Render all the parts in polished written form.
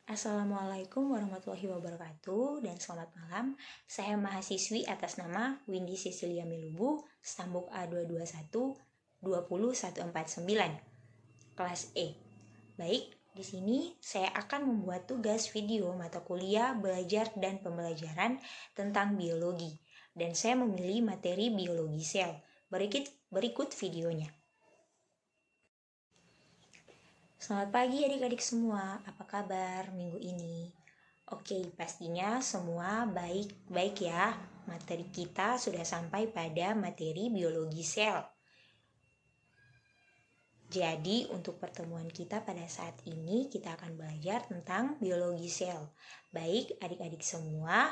Assalamualaikum warahmatullahi wabarakatuh dan selamat malam. Saya mahasiswi atas nama Windy Cecilia Milubu, stambuk A221 20149, kelas E. Baik, di sini saya akan membuat tugas video mata kuliah belajar dan pembelajaran tentang biologi, dan saya memilih materi biologi sel. Berikut videonya. Selamat pagi adik-adik semua, apa kabar minggu ini? Oke, pastinya semua baik-baik ya. Materi kita sudah sampai pada materi biologi sel. Jadi untuk pertemuan kita pada saat ini kita akan belajar tentang biologi sel. Baik adik-adik semua,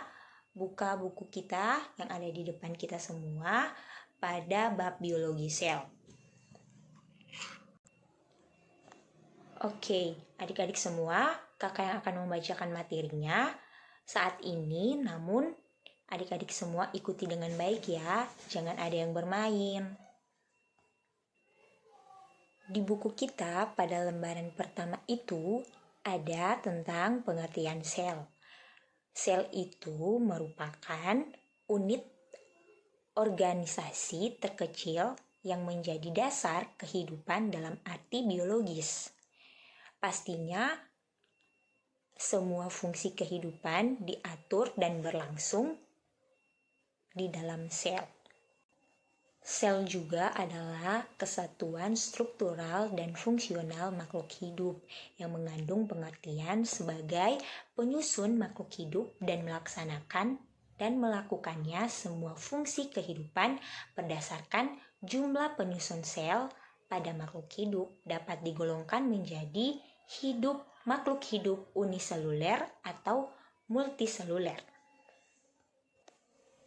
buka buku kita yang ada di depan kita semua pada bab biologi sel. Oke, adik-adik semua, kakak yang akan membacakan materinya saat ini, namun adik-adik semua ikuti dengan baik ya, jangan ada yang bermain. Di buku kita pada lembaran pertama itu ada tentang pengertian sel. Sel itu merupakan unit organisasi terkecil yang menjadi dasar kehidupan dalam arti biologis. Pastinya semua fungsi kehidupan diatur dan berlangsung di dalam sel. Sel juga adalah kesatuan struktural dan fungsional makhluk hidup yang mengandung pengertian sebagai penyusun makhluk hidup dan melakukannya semua fungsi kehidupan berdasarkan jumlah penyusun sel pada makhluk hidup dapat digolongkan menjadi makhluk hidup uniseluler atau multiseluler.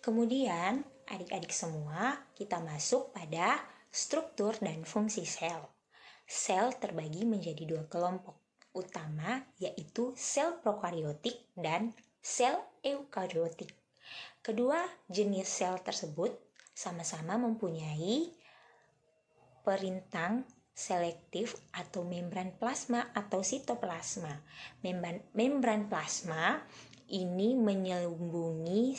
Kemudian, adik-adik semua, kita masuk pada struktur dan fungsi sel. Sel terbagi menjadi dua kelompok utama, yaitu sel prokariotik dan sel eukariotik. Kedua jenis sel tersebut sama-sama mempunyai perintang selektif atau membran plasma atau sitoplasma. Membran plasma ini menyelubungi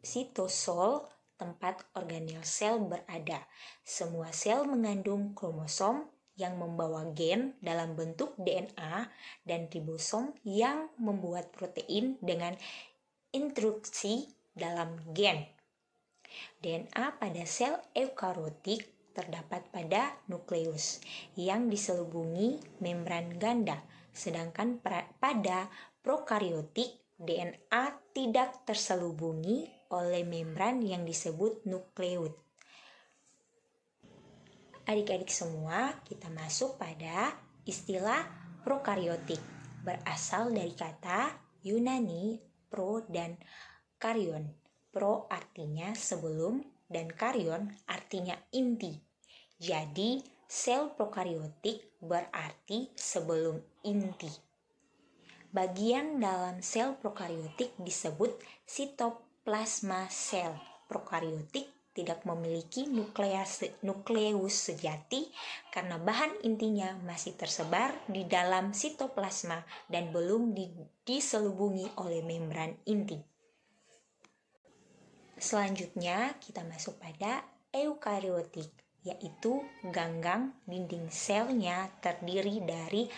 sitosol tempat organel sel berada. Semua sel mengandung kromosom yang membawa gen dalam bentuk DNA dan ribosom yang membuat protein dengan instruksi dalam gen. DNA pada sel eukariotik terdapat pada nukleus yang diselubungi membran ganda, sedangkan pada prokariotik DNA tidak terselubungi oleh membran yang disebut nukleus. Adik-adik semua, kita masuk pada istilah prokariotik, berasal dari kata Yunani pro dan karyon. Pro artinya sebelum dan karyon artinya inti. Jadi, sel prokariotik berarti sebelum inti. Bagian dalam sel prokariotik disebut sitoplasma sel. Prokariotik tidak memiliki nukleus sejati karena bahan intinya masih tersebar di dalam sitoplasma dan belum diselubungi oleh membran inti. Selanjutnya kita masuk pada eukariotik, yaitu ganggang dinding selnya terdiri dari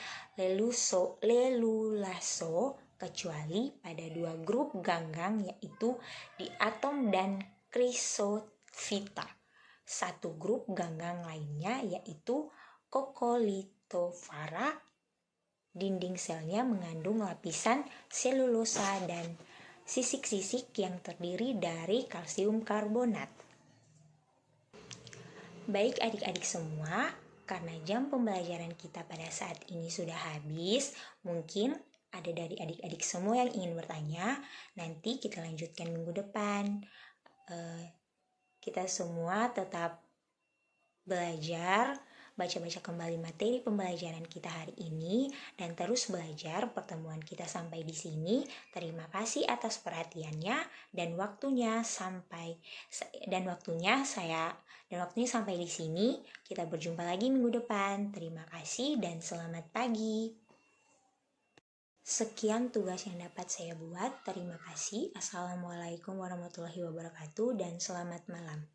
lelulaso kecuali pada dua grup ganggang, yaitu diatom dan chrysophyta. Satu grup ganggang lainnya yaitu coccolithophyra. Dinding selnya mengandung lapisan selulosa dan sisik-sisik yang terdiri dari kalsium karbonat. Baik adik-adik semua, karena jam pembelajaran kita pada saat ini sudah habis, mungkin ada dari adik-adik semua yang ingin bertanya, nanti kita lanjutkan minggu depan. Kita semua tetap belajar, baca-baca kembali materi pembelajaran kita hari ini dan terus belajar. Pertemuan kita sampai di sini. Terima kasih atas perhatiannya dan waktunya sampai di sini. Kita berjumpa lagi minggu depan. Terima kasih dan selamat pagi. Sekian tugas yang dapat saya buat. Terima kasih. Assalamualaikum warahmatullahi wabarakatuh dan selamat malam.